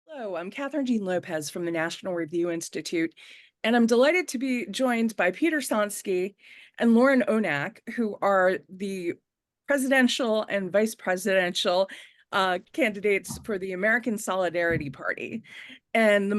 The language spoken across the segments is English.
Hello, I'm Kathryn Lopez from the National Review Institute, and I'm delighted to be joined by Peter Sonski and Lauren Onak, who are the presidential and vice presidential candidates for the American Solidarity Party. And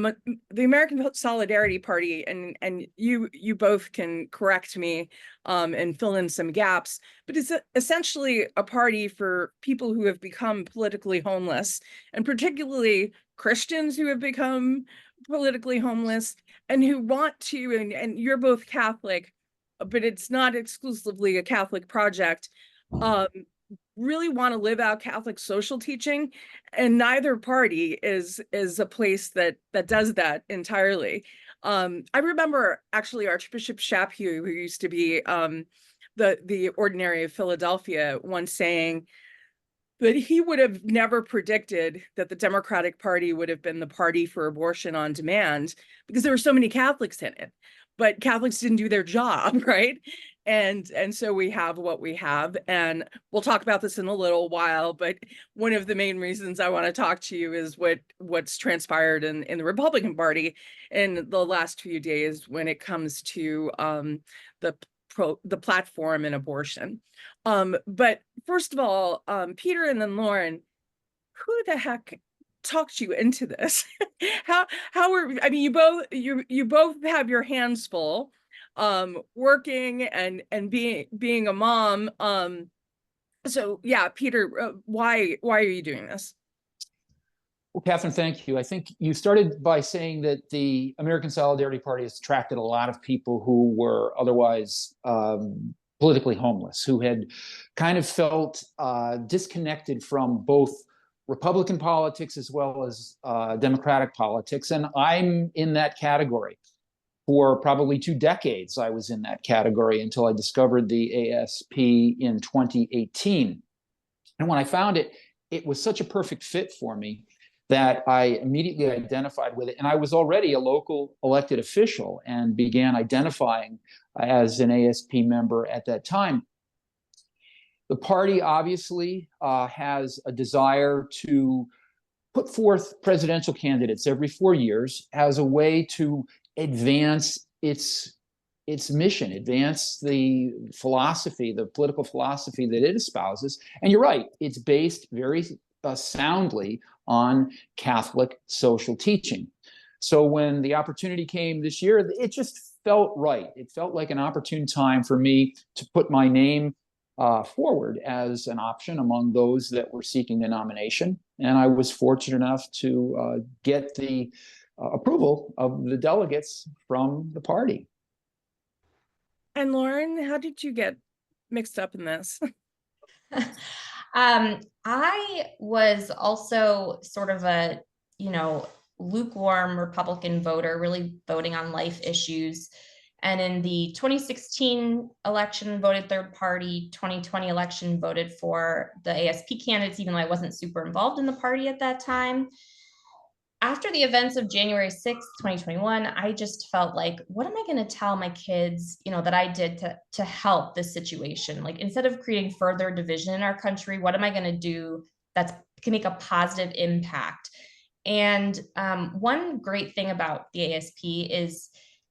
the American Solidarity Party, and you both can correct me and fill in some gaps, but it's essentially a party for people who have become politically homeless, and particularly Christians who have become politically homeless and who want to, and you're both Catholic, but it's not exclusively a Catholic project, um, really want to live out Catholic social teaching, and neither party is a place that does that entirely. I remember actually Archbishop Chaput, who used to be the Ordinary of Philadelphia, once saying that he would have never predicted that the Democratic Party would have been the party for abortion on demand because there were so many Catholics in it, but Catholics didn't do their job, right? And so we have what we have, and we'll talk about this in a little while, but one of the main reasons I want to talk to you is what's transpired in the Republican Party in the last few days when it comes to the platform and abortion. But first of all, Peter and then Lauren, who the heck talked you into this? how were, I mean, you both have your hands full, working and being a mom. So yeah, Peter, why are you doing this? Well, Kathryn, thank you. I think you started by saying that the American Solidarity Party has attracted a lot of people who were otherwise politically homeless, who had kind of felt disconnected from both Republican politics as well as Democratic politics. And I'm in that category. For probably 2 decades, I was in that category until I discovered the ASP in 2018. And when I found it, it was such a perfect fit for me that I immediately identified with it. And I was already a local elected official and began identifying as an ASP member at that time. The party obviously has a desire to put forth presidential candidates every 4 years as a way to advance its mission, advance the philosophy, the political philosophy that it espouses. And you're right, it's based very soundly on Catholic social teaching. So when the opportunity came this year, it just felt right. It felt like an opportune time for me to put my name forward as an option among those that were seeking the nomination. And I was fortunate enough to get the approval of the delegates from the party. And Lauren, how did you get mixed up in this? I was also sort of a, lukewarm Republican voter, really voting on life issues. And in the 2016 election, voted third party, 2020 election, voted for the ASP candidates, even though I wasn't super involved in the party at that time. After the events of January 6th, 2021, I just felt like, what am I going to tell my kids, that I did to help this situation? Like, instead of creating further division in our country, what am I going to do that can make a positive impact? And one great thing about the ASP is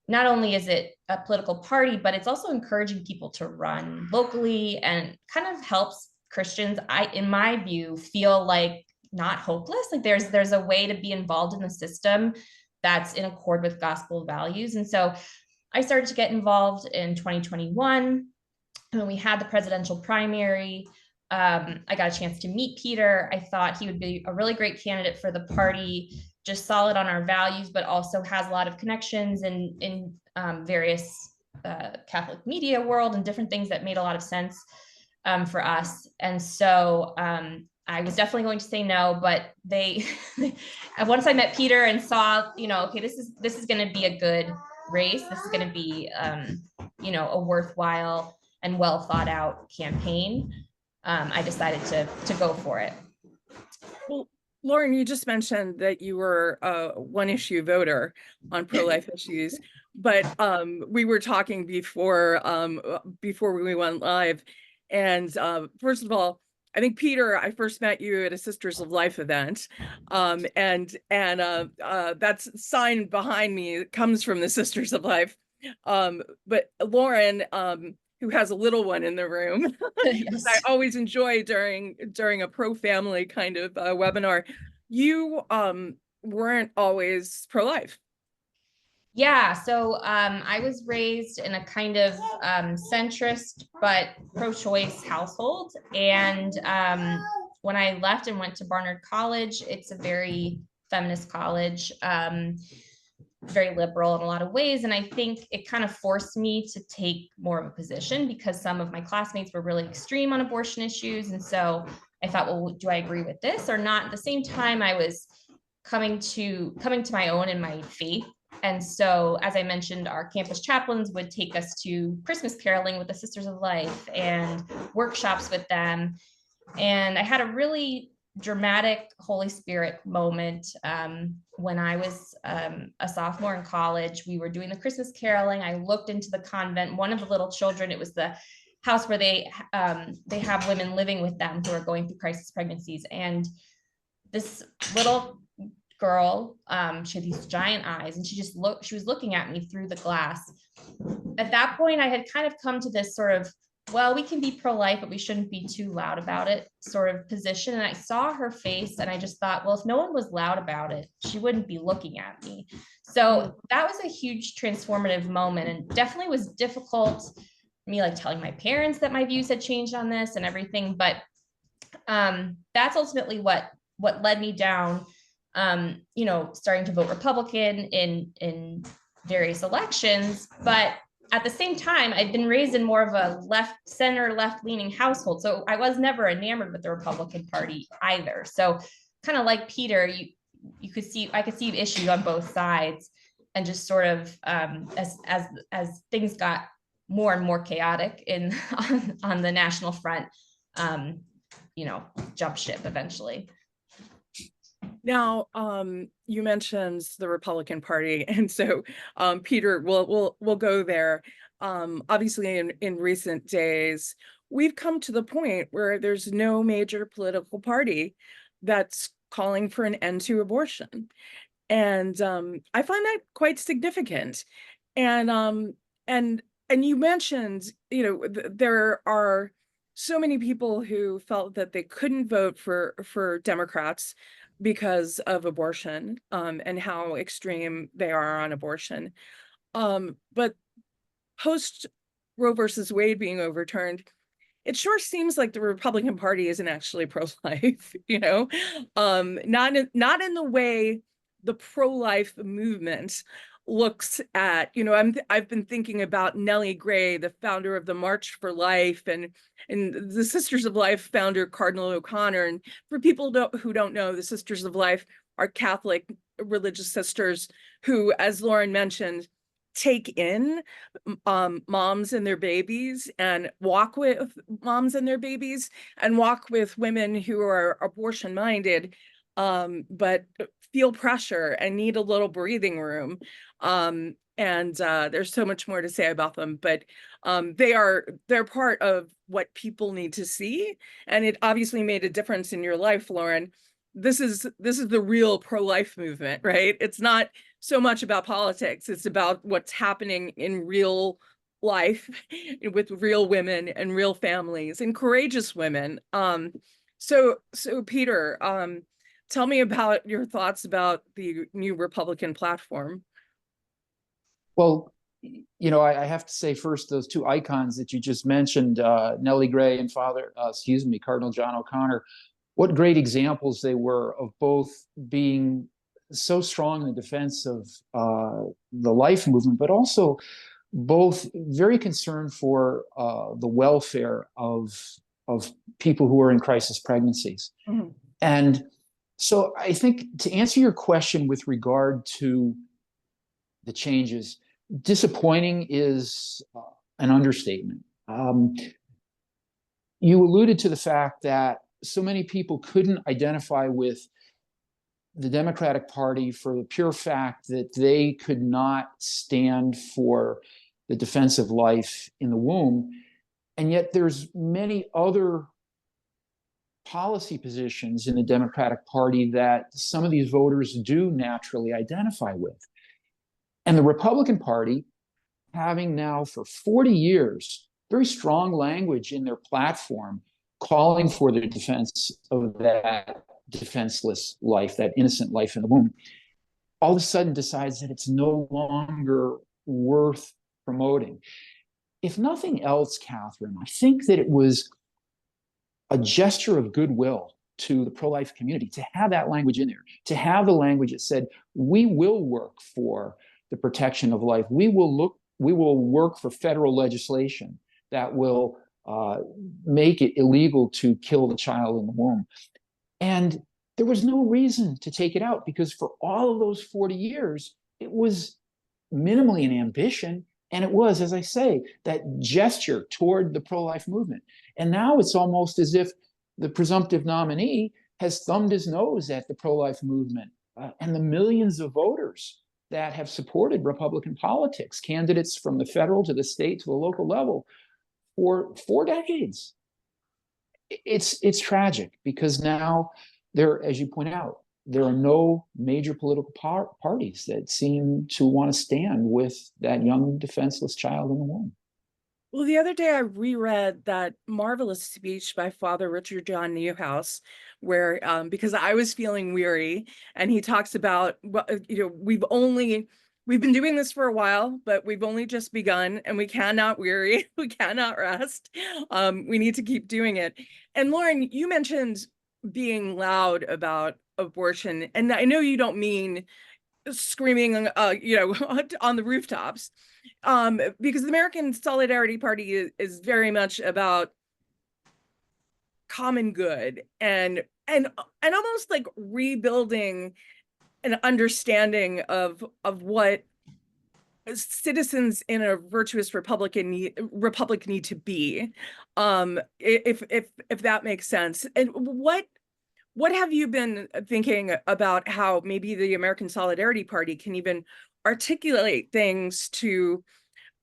not only is it a political party, but it's also encouraging people to run locally and kind of helps Christians, in my view, feel like not hopeless. Like there's a way to be involved in the system that's in accord with gospel values. And so I started to get involved in 2021 when we had the presidential primary. I got a chance to meet Peter. I thought he would be a really great candidate for the party, just solid on our values, but also has a lot of connections in various Catholic media world and different things that made a lot of sense for us. And so I was definitely going to say no, but they, once I met Peter and saw, okay, this is going to be a good race. This is going to be, a worthwhile and well thought out campaign. I decided to go for it. Well, Lauren, you just mentioned that you were a one-issue voter on pro-life issues, but we were talking before we went live, and first of all, I think Peter, I first met you at a Sisters of Life event, and that's sign behind me comes from the Sisters of Life. But Lauren, who has a little one in the room, Yes. I always enjoy during a pro-family kind of webinar. You weren't always pro-life. Yeah, so I was raised in a kind of centrist but pro-choice household. And when I left and went to Barnard College, it's a very feminist college, very liberal in a lot of ways. And I think it kind of forced me to take more of a position because some of my classmates were really extreme on abortion issues. And so I thought, well, do I agree with this or not? At the same time, I was coming to my own in my faith. And so, as I mentioned, our campus chaplains would take us to Christmas caroling with the Sisters of Life and workshops with them. And I had a really dramatic Holy Spirit moment when I was a sophomore in college. We were doing the Christmas caroling. I looked into the convent. One of the little children, it was the house where they have women living with them who are going through crisis pregnancies. And this little girl, she had these giant eyes, and she was looking at me through the glass. At that point, I had kind of come to this sort of, well, we can be pro-life, but we shouldn't be too loud about it sort of position. And I saw her face and I just thought, well, if no one was loud about it, she wouldn't be looking at me. So that was a huge transformative moment, and definitely was difficult, me like telling my parents that my views had changed on this and everything. But that's ultimately what led me down, starting to vote Republican in various elections. But at the same time, I'd been raised in more of a left-leaning household. So I was never enamored with the Republican Party either. So kind of like Peter, I could see issues on both sides, and just sort of as things got more and more chaotic on the national front, jump ship eventually. Now, you mentioned the Republican Party, and so Peter, we'll go there. Obviously, in recent days, we've come to the point where there's no major political party that's calling for an end to abortion, and I find that quite significant. And you mentioned, there are so many people who felt that they couldn't vote for Democrats because of abortion, and how extreme they are on abortion. But post Roe versus Wade being overturned, it sure seems like the Republican Party isn't actually pro-life, not in the way the pro-life movement looks at, I've been thinking about Nellie Gray, the founder of the March for Life, and the Sisters of Life founder, Cardinal O'Connor. And for people who don't know, the Sisters of Life are Catholic religious sisters who, as Lauren mentioned, take in moms and their babies, and walk with moms and their babies, and walk with women who are abortion minded, but feel pressure and need a little breathing room. And there's so much more to say about them, but they're part of what people need to see. And it obviously made a difference in your life, Lauren. This is the real pro-life movement, right? It's not so much about politics. It's about what's happening in real life with real women and real families and courageous women. So Peter, tell me about your thoughts about the new Republican platform. Well, I have to say first, those two icons that you just mentioned, Nellie Gray and Cardinal John O'Connor, what great examples they were of both being so strong in the defense of the life movement, but also both very concerned for the welfare of people who are in crisis pregnancies. Mm-hmm. And so I think, to answer your question with regard to the changes, disappointing is an understatement. You alluded to the fact that so many people couldn't identify with the Democratic Party for the pure fact that they could not stand for the defense of life in the womb. And yet there's many other policy positions in the Democratic Party that some of these voters do naturally identify with. And the Republican Party, having now for 40 years very strong language in their platform calling for the defense of that defenseless life, that innocent life in the womb, all of a sudden decides that it's no longer worth promoting. If nothing else, Kathryn, I think that it was a gesture of goodwill to the pro-life community to have that language in there, to have the language that said, we will work for the protection of life. We will work for federal legislation that will make it illegal to kill the child in the womb. And there was no reason to take it out, because for all of those 40 years, it was minimally an ambition. And it was, as I say, that gesture toward the pro-life movement. And now it's almost as if the presumptive nominee has thumbed his nose at the pro-life movement and the millions of voters that have supported Republican politics, candidates from the federal to the state to the local level for 4 decades. It's tragic, because now there, as you point out, there are no major political parties that seem to want to stand with that young defenseless child in the womb. Well, the other day I reread that marvelous speech by Father Richard John Newhouse, where because I was feeling weary, and he talks about, we've been doing this for a while, but we've only just begun, and we cannot weary, we cannot rest. We need to keep doing it. And Lauren, you mentioned being loud about abortion, and I know you don't mean screaming, on the rooftops, because the American Solidarity Party is very much about common good and almost like rebuilding an understanding of what citizens in a virtuous republic need to be, if that makes sense. And what have you been thinking about how maybe the American Solidarity Party can even articulate things to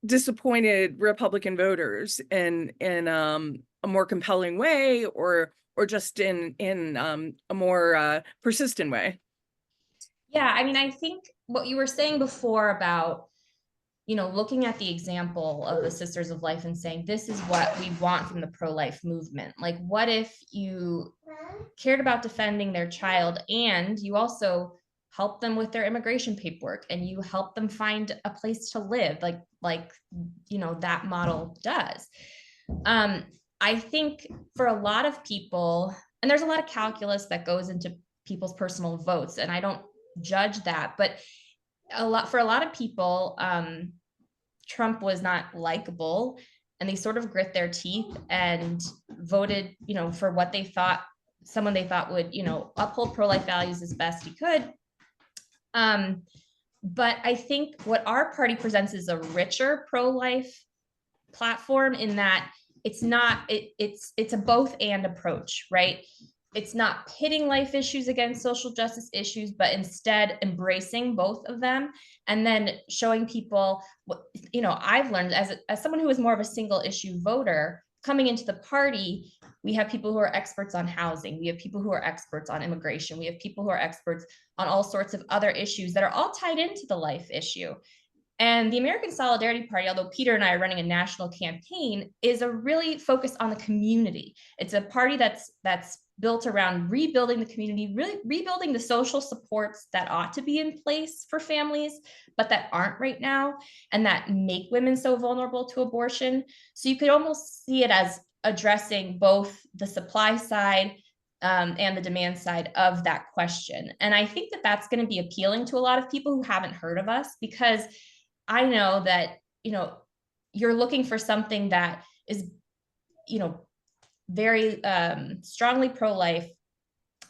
disappointed Republican voters in a more compelling way, or just in a more persistent way? Yeah, I mean, I think what you were saying before about, looking at the example of the Sisters of Life and saying, this is what we want from the pro-life movement. Like, what if you cared about defending their child, and you also help them with their immigration paperwork, and you help them find a place to live, like that model does. I think for a lot of people, and there's a lot of calculus that goes into people's personal votes, and I don't judge that, but for a lot of people, Trump was not likable, and they sort of grit their teeth and voted, for what they thought, someone they thought would, uphold pro-life values as best he could. But I think what our party presents is a richer pro-life platform, in that it's a both and approach, right? It's not pitting life issues against social justice issues, but instead embracing both of them, and then showing people what, I've learned as someone who is more of a single issue voter coming into the party. We have people who are experts on housing. We have people who are experts on immigration. We have people who are experts on all sorts of other issues that are all tied into the life issue. And the American Solidarity Party, although Peter and I are running a national campaign, is a really focused on the community. It's a party that's built around rebuilding the community, really rebuilding the social supports that ought to be in place for families, but that aren't right now, and that make women so vulnerable to abortion. So you could almost see it as addressing both the supply side and the demand side of that question. And I think that that's going to be appealing to a lot of people who haven't heard of us, because I know that, you're looking for something that is, very strongly pro-life,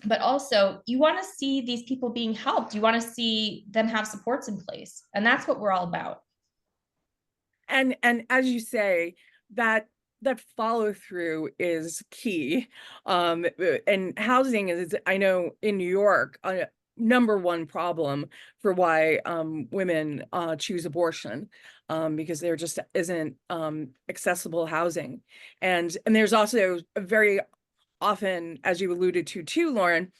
but also you want to see these people being helped. You want to see them have supports in place. And that's what we're all about. And as you say, that follow through is key. And housing is, I know in New York, #1 problem for why women choose abortion, because there just isn't accessible housing, and there's also a very often, as you alluded to too, Lauren,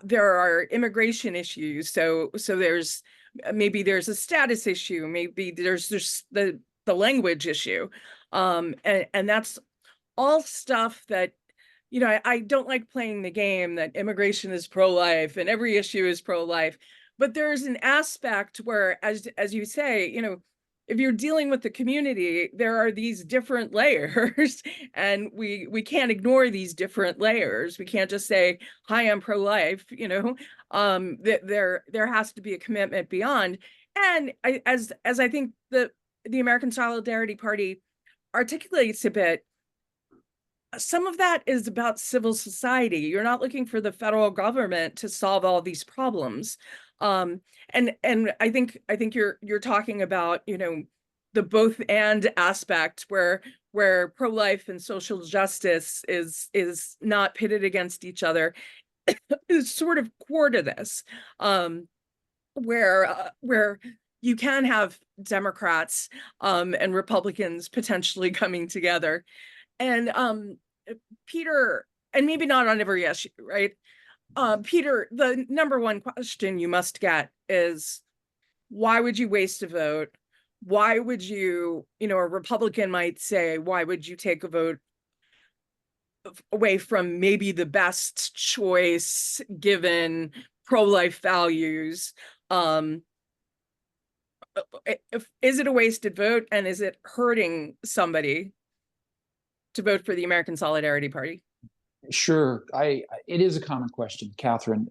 there are immigration issues. So there's maybe there's a status issue, maybe there's the language issue. And that's all stuff that, you know, I don't like playing the game that immigration is pro-life and every issue is pro-life. But there's an aspect where, as you say, you know, if you're dealing with the community, there are these different layers, and we can't ignore these different layers. We can't just say, "Hi, I'm pro-life." You know, there has to be a commitment beyond. And as I think the American Solidarity Party articulates a bit, some of that is about civil society. You're not looking for the federal government to solve all these problems. And I think you're talking about, you know, the both and aspect where pro-life and social justice is not pitted against each other is sort of core to this, where you can have Democrats and Republicans potentially coming together. And Peter, and maybe not on every issue, right? Peter, the number one question you must get is, why would you waste a vote? Why would you, you know, a Republican might say, why would you take a vote away from maybe the best choice given pro-life values? Is it a wasted vote, and is it hurting somebody to vote for the American Solidarity Party? Sure, it is a common question, Kathryn,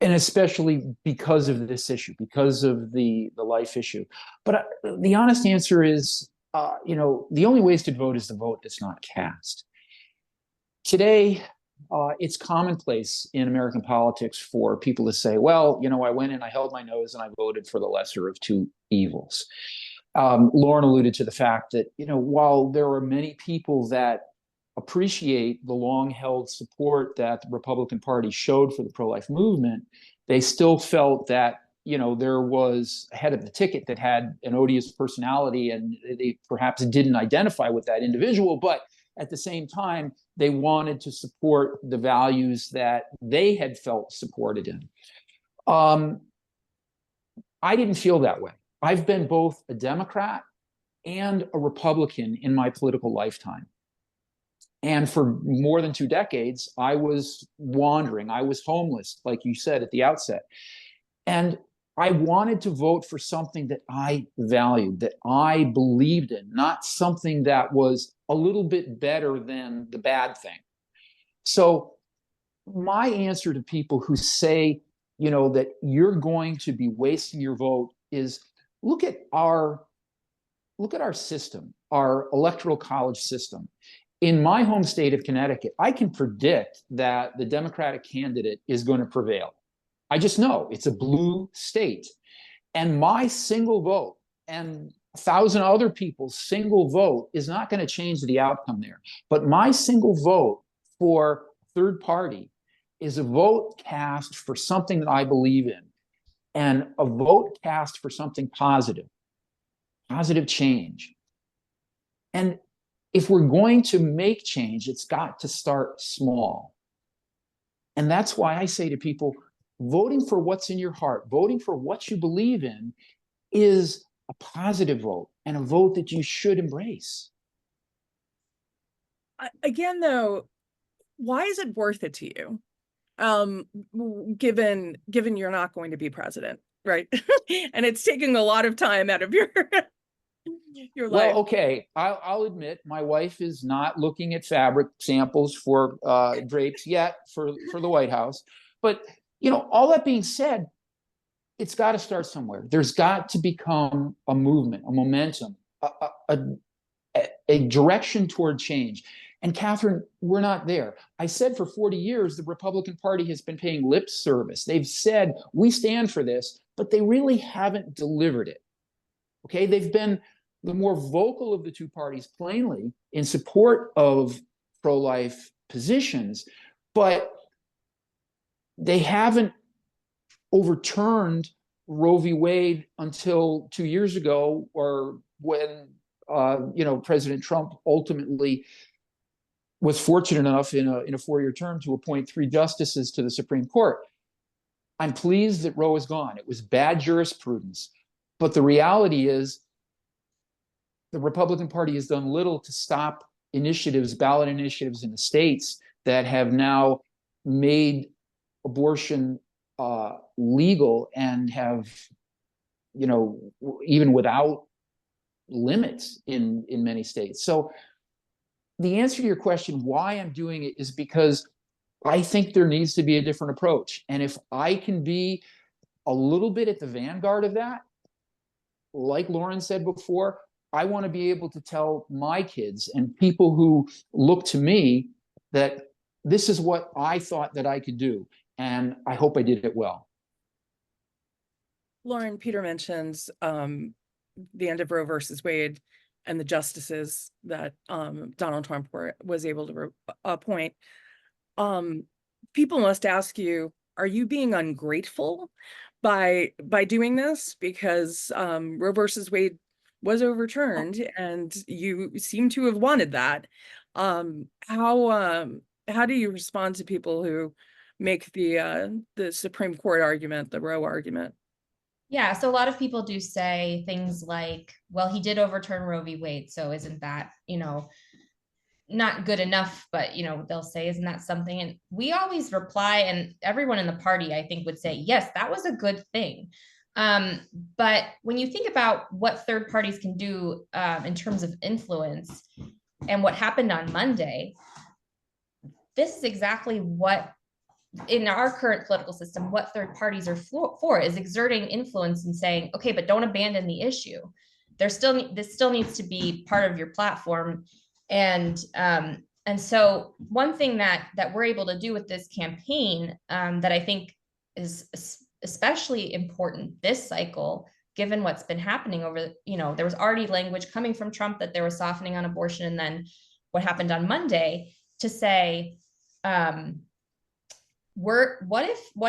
and especially because of this issue, because of the life issue. But the honest answer is, you know, the only wasted vote is the vote that's not cast. Today, it's commonplace in American politics for people to say, well, you know, I went and I held my nose and I voted for the lesser of two evils. Lauren alluded to the fact that, you know, while there are many people that appreciate the long-held support that the Republican Party showed for the pro-life movement, they still felt that, you know, there was a head of the ticket that had an odious personality, and they perhaps didn't identify with that individual, but at the same time, they wanted to support the values that they had felt supported in. I didn't feel that way. I've been both a Democrat and a Republican in my political lifetime. And for more than 2 decades, I was wandering. I was homeless, like you said at the outset. And I wanted to vote for something that I valued, that I believed in, not something that was a little bit better than the bad thing. So my answer to people who say, you know, that you're going to be wasting your vote is look at our system, our electoral college system. In my home state of Connecticut, I can predict that the Democratic candidate is going to prevail. I just know it's a blue state. And my single vote and 1,000 other people's single vote is not going to change the outcome there. But my single vote for third party is a vote cast for something that I believe in, and a vote cast for something positive change. And if we're going to make change, it's got to start small. And that's why I say to people, voting for what's in your heart, voting for what you believe in, is a positive vote and a vote that you should embrace. Again, though, why is it worth it to you? Given you're not going to be president, right? And it's taking a lot of time out of your life. Well, okay, I'll admit my wife is not looking at fabric samples for drapes yet for the White House. But, you know, all that being said, it's got to start somewhere. There's got to become a movement, a momentum, a direction toward change. And Kathryn, we're not there. I said for 40 years, the Republican Party has been paying lip service. They've said, we stand for this, but they really haven't delivered it. Okay, they've been the more vocal of the two parties, plainly, in support of pro-life positions, but they haven't overturned Roe v. Wade until 2 years ago, or when President Trump ultimately was fortunate enough in a 4-year term to appoint 3 justices to the Supreme Court. I'm pleased that Roe is gone. It was bad jurisprudence. But the reality is the Republican Party has done little to stop initiatives, ballot initiatives in the states that have now made abortion legal and have, even without limits in many states. So the answer to your question, why I'm doing it, is because I think there needs to be a different approach. And if I can be a little bit at the vanguard of that, like Lauren said before, I want to be able to tell my kids and people who look to me that this is what I thought that I could do. And I hope I did it well. Lauren, Peter mentions the end of Roe versus Wade and the justices that Donald Trump was able to appoint. People must ask you, are you being ungrateful by doing this? Because Roe versus Wade was overturned and you seem to have wanted that. How do you respond to people who make the Supreme Court argument, the Roe argument? Yeah, so a lot of people do say things like, well, he did overturn Roe v. Wade, so isn't that, not good enough? But, they'll say, isn't that something? And we always reply, and everyone in the party, I think, would say, yes, that was a good thing. But when you think about what third parties can do in terms of influence and what happened on Monday, this is exactly what, in our current political system, what third parties are for is exerting influence and saying, okay, but don't abandon the issue. This still needs to be part of your platform. And so one thing that we're able to do with this campaign that I think is especially important this cycle, given what's been happening over, there was already language coming from Trump that there was softening on abortion, and then what happened on Monday, to say, what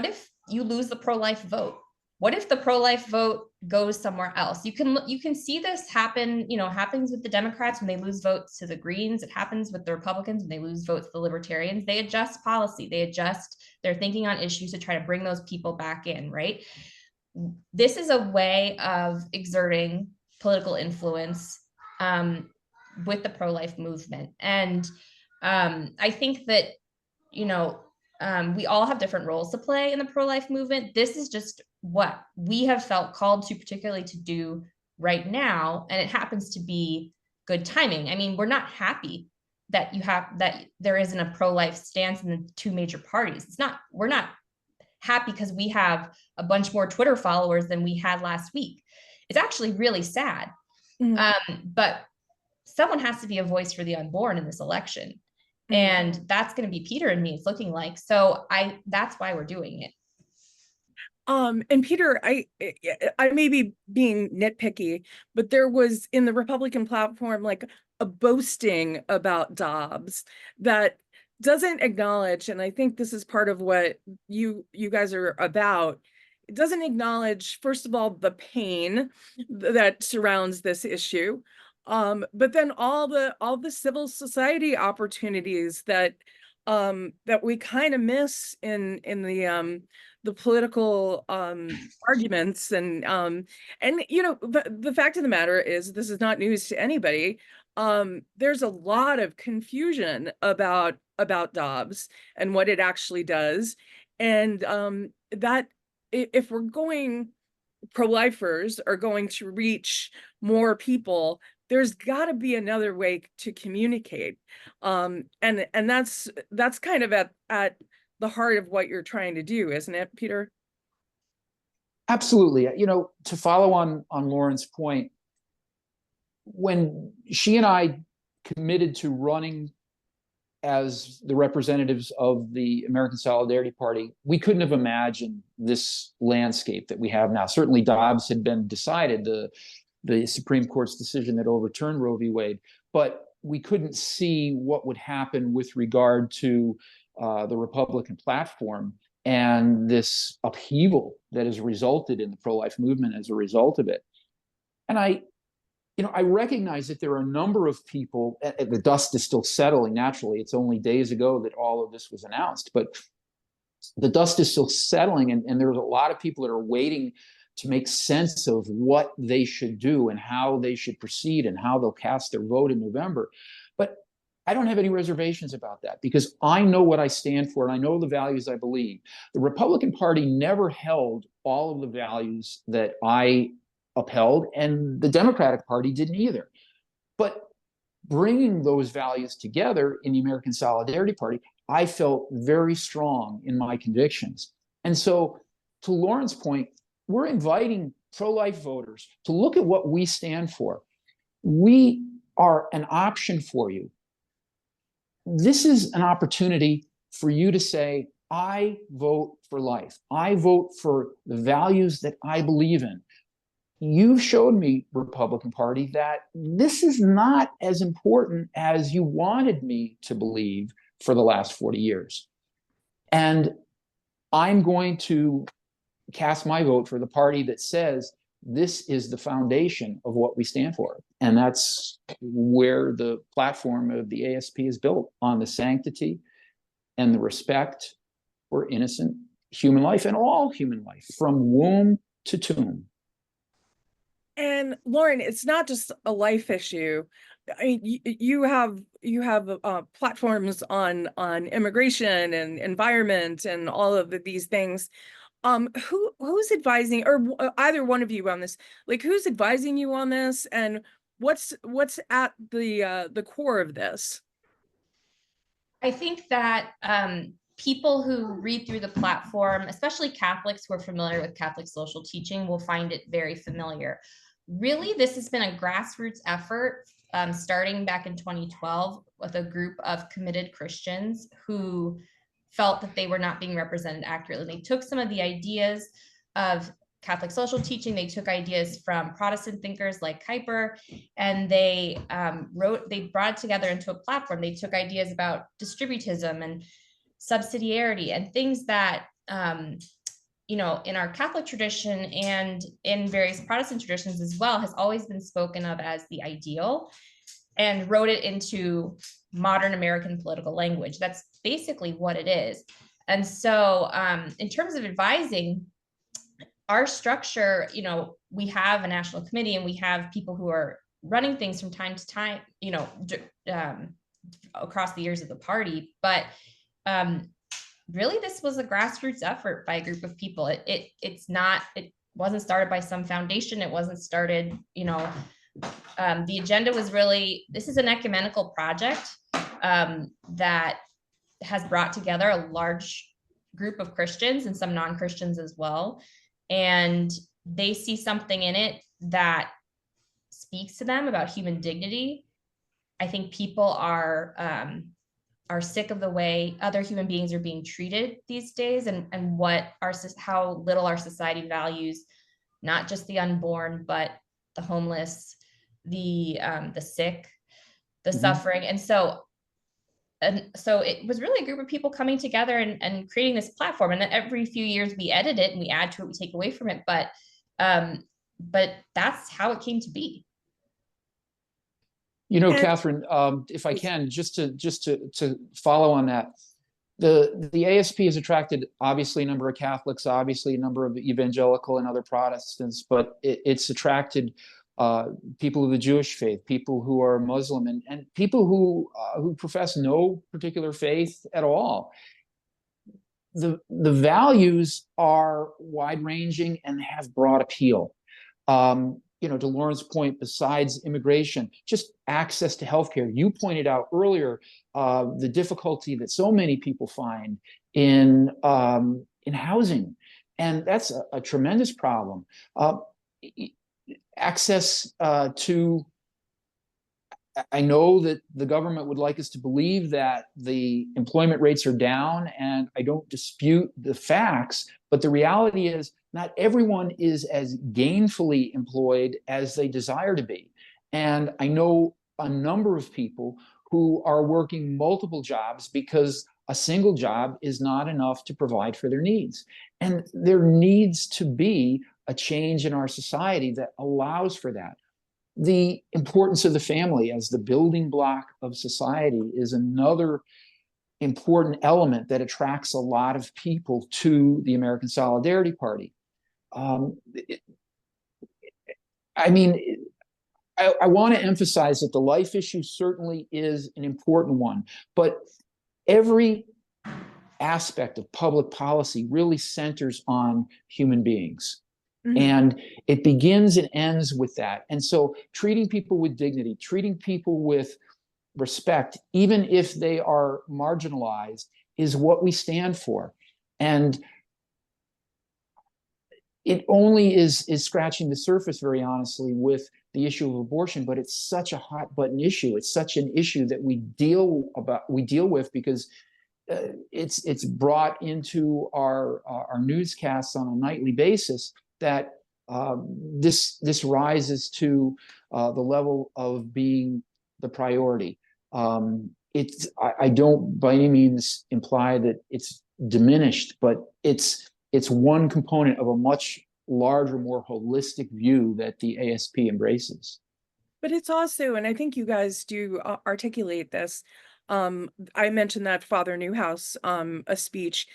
if you lose the pro-life vote? What if the pro-life vote goes somewhere else? You can see this happen, happens with the Democrats when they lose votes to the Greens. It happens with the Republicans when they lose votes to the Libertarians. They adjust policy. They adjust their thinking on issues to try to bring those people back in, right? This is a way of exerting political influence with the pro-life movement. And I think that, we all have different roles to play in the pro-life movement. This is just what we have felt called to, particularly to do right now. And it happens to be good timing. I mean, we're not happy that there isn't a pro-life stance in the 2 major parties. We're not happy because we have a bunch more Twitter followers than we had last week. It's actually really sad. Mm-hmm. But someone has to be a voice for the unborn in this election. And that's going to be Peter and me, it's looking like. So that's why we're doing it. And Peter, I may be being nitpicky, but there was in the Republican platform, like a boasting about Dobbs that doesn't acknowledge, and I think this is part of what you guys are about. It doesn't acknowledge, first of all, the pain that surrounds this issue. But then all the civil society opportunities that we kind of miss in the political arguments, and the fact of the matter is, this is not news to anybody. There's a lot of confusion about Dobbs and what it actually does, and that if we're going, pro-lifers are going to reach more people, there's got to be another way to communicate. And that's kind of at the heart of what you're trying to do, isn't it, Peter? Absolutely. To follow on Lauren's point, when she and I committed to running as the representatives of the American Solidarity Party, we couldn't have imagined this landscape that we have now. Certainly Dobbs had been decided, the Supreme Court's decision that overturned Roe v. Wade, but we couldn't see what would happen with regard to the Republican platform and this upheaval that has resulted in the pro-life movement as a result of it. And I recognize that there are a number of people, the dust is still settling naturally. It's only days ago that all of this was announced, but the dust is still settling, and there's a lot of people that are waiting to make sense of what they should do and how they should proceed and how they'll cast their vote in November. But I don't have any reservations about that because I know what I stand for and I know the values I believe. The Republican Party never held all of the values that I upheld, and the Democratic Party didn't either. But bringing those values together in the American Solidarity Party, I felt very strong in my convictions. And so, to Lauren's point, we're inviting pro-life voters to look at what we stand for. We are an option for you. This is an opportunity for you to say, I vote for life. I vote for the values that I believe in. You've showed me, Republican Party, that this is not as important as you wanted me to believe for the last 40 years. And I'm going to cast my vote for the party that says this is the foundation of what we stand for. And that's where the platform of the ASP is built, on the sanctity and the respect for innocent human life and all human life, from womb to tomb. And Lauren, it's not just a life issue. I mean, you have platforms on immigration and environment and all of these things. Who's advising, or either one of you on this? Like, who's advising you on this, and what's at the core of this? I think that people who read through the platform, especially Catholics who are familiar with Catholic social teaching, will find it very familiar. Really, this has been a grassroots effort starting back in 2012 with a group of committed Christians who felt that they were not being represented accurately. They took some of the ideas of Catholic social teaching, they took ideas from Protestant thinkers like Kuyper, and they brought it together into a platform. They took ideas about distributism and subsidiarity and things that in our Catholic tradition and in various Protestant traditions as well, has always been spoken of as the ideal, and wrote it into modern American political language. That's basically what it is. And so in terms of advising, our structure, we have a national committee and we have people who are running things from time to time, across the years of the party. But really, this was a grassroots effort by a group of people. It wasn't started by some foundation. It wasn't started, the agenda was really, this is an ecumenical project that has brought together a large group of Christians and some non-Christians as well. And they see something in it that speaks to them about human dignity. I think people are sick of the way other human beings are being treated these days, and how little our society values not just the unborn, but the homeless, the sick, the suffering. And so it was really a group of people coming together and creating this platform. And then every few years we edit it and we add to it, we take away from it. But that's how it came to be. Kathryn, if I can, just to follow on that, the ASP has attracted obviously a number of Catholics, obviously a number of evangelical and other Protestants, but it's attracted people of the Jewish faith, people who are Muslim, and people who profess no particular faith at all. The values are wide-ranging and have broad appeal. To Lauren's point, besides immigration, just access to healthcare. You pointed out earlier the difficulty that so many people find in housing, and that's a tremendous problem. Access to, I know that the government would like us to believe that the employment rates are down, and I don't dispute the facts, but the reality is not everyone is as gainfully employed as they desire to be. And I know a number of people who are working multiple jobs because a single job is not enough to provide for their needs. And there needs to be a change in our society that allows for that. the importance of the family as the building block of society is another important element that attracts a lot of people to the American Solidarity Party. I mean, I want to emphasize that the life issue certainly is an important one, but every aspect of public policy really centers on human beings. Mm-hmm. And it begins and ends with that. And so treating people with dignity, treating people with respect, even if they are marginalized, is what we stand for. And it only is scratching the surface, very honestly, with the issue of abortion, but it's such a hot button issue. It's such an issue that we deal with because it's brought into our newscasts on a nightly basis that this rises to the level of being the priority. I don't by any means imply that it's diminished, but it's one component of a much larger, more holistic view that the ASP embraces. But it's also, and I think you guys do articulate this. I mentioned that Father Newhouse, a speech.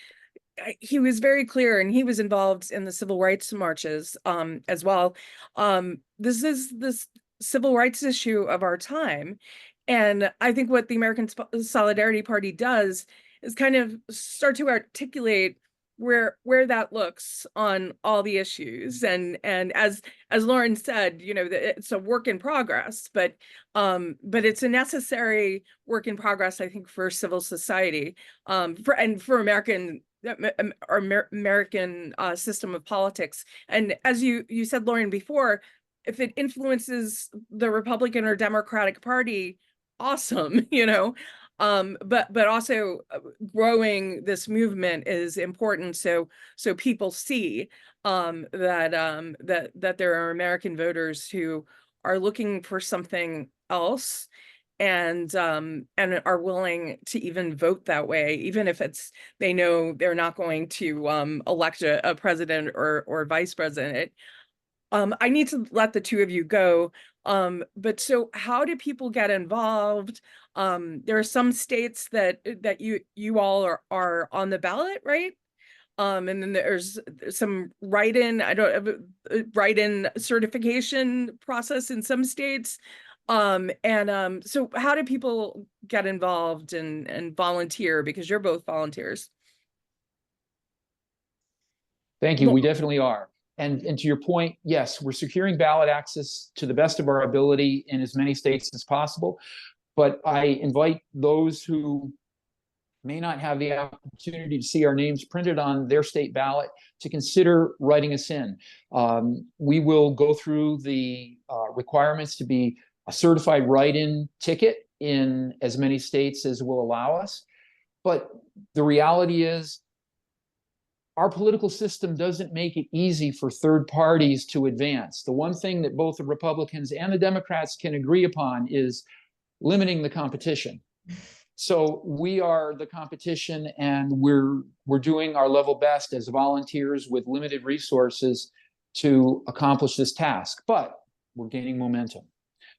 He was very clear, and he was involved in the civil rights marches as well. This is this civil rights issue of our time. And I think what the American Solidarity Party does is kind of start to articulate where that looks on all the issues. And as Lauren said, you know, it's a work in progress, but it's a necessary work in progress, I think, for civil society, for American system of politics. And as you said, Lauren, before, if it influences the Republican or Democratic Party, awesome, you know. But also growing this movement is important, so people see that there are American voters who are looking for something else, and are willing to even vote that way, even if they know they're not going to elect a president or vice president. I need to let the two of you go. But so how do people get involved? There are some states that you all are on the ballot, right? And then there's some write-in certification process in some states. So how do people get involved and volunteer? Because you're both volunteers. Thank you. We definitely are. And to your point, yes, we're securing ballot access to the best of our ability in as many states as possible. But I invite those who may not have the opportunity to see our names printed on their state ballot to consider writing us in. We will go through the requirements to be a certified write-in ticket in as many states as will allow us. But the reality is, our political system doesn't make it easy for third parties to advance. The one thing that both the Republicans and the Democrats can agree upon is limiting the competition. So we are the competition, and we're doing our level best as volunteers with limited resources to accomplish this task, but we're gaining momentum.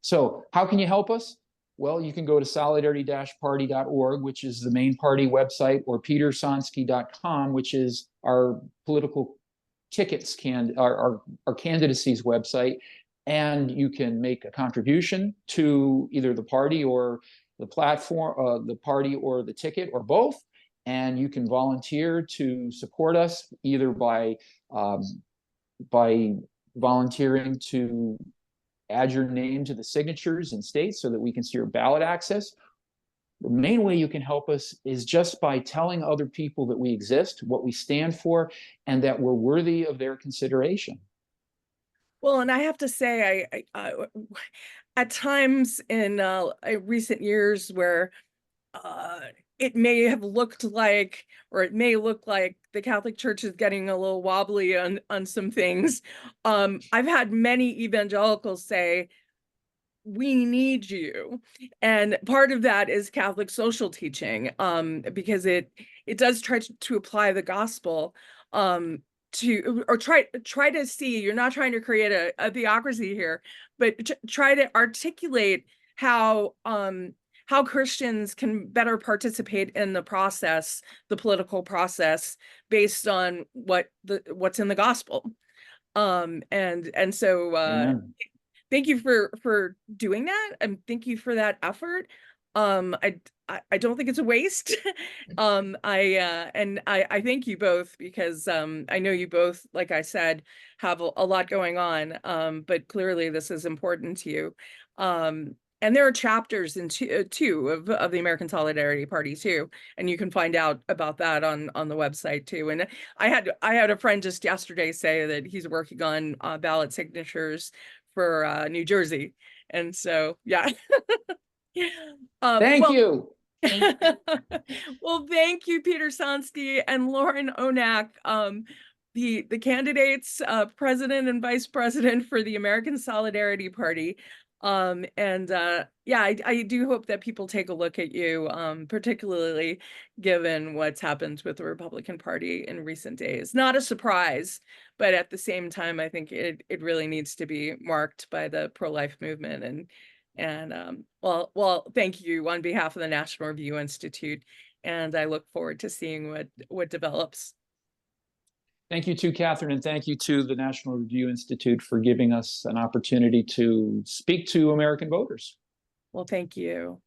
So how can you help us? Well, you can go to solidarity-party.org, which is the main party website, or petersonsky.com, which is our political tickets, our candidacies website. And you can make a contribution to either the party or the platform, the party or the ticket, or both. And you can volunteer to support us either by volunteering to add your name to the signatures in states so that we can see your ballot access. The main way you can help us is just by telling other people that we exist, what we stand for, and that we're worthy of their consideration. Well, and I have to say, I at times in recent years where it may have looked like, or it may look like the Catholic Church is getting a little wobbly on some things. I've had many evangelicals say, we need you. And part of that is Catholic social teaching, because it does try to apply the gospel or try to see, you're not trying to create a theocracy here, but try to articulate how Christians can better participate in the process, the political process, based on what's in the gospel. And so thank you for doing that, and thank you for that effort. I don't think it's a waste. I thank you both, because I know you both, like I said, have a lot going on, but clearly this is important to you. And there are chapters in two of the American Solidarity Party too, and you can find out about that on the website too. And I had a friend just yesterday say that he's working on ballot signatures for New Jersey, and so yeah. Thank Well, you. well, thank you, Peter Sonski and Lauren Onak, the candidates, president and vice president for the American Solidarity Party. Yeah, I do hope that people take a look at you, particularly given what's happened with the Republican Party in recent days. Not a surprise, but at the same time, I think it really needs to be marked by the pro-life movement. Well, thank you on behalf of the National Review Institute, and I look forward to seeing what develops. Thank you to Kathryn, and thank you to the National Review Institute for giving us an opportunity to speak to American voters. Well, thank you.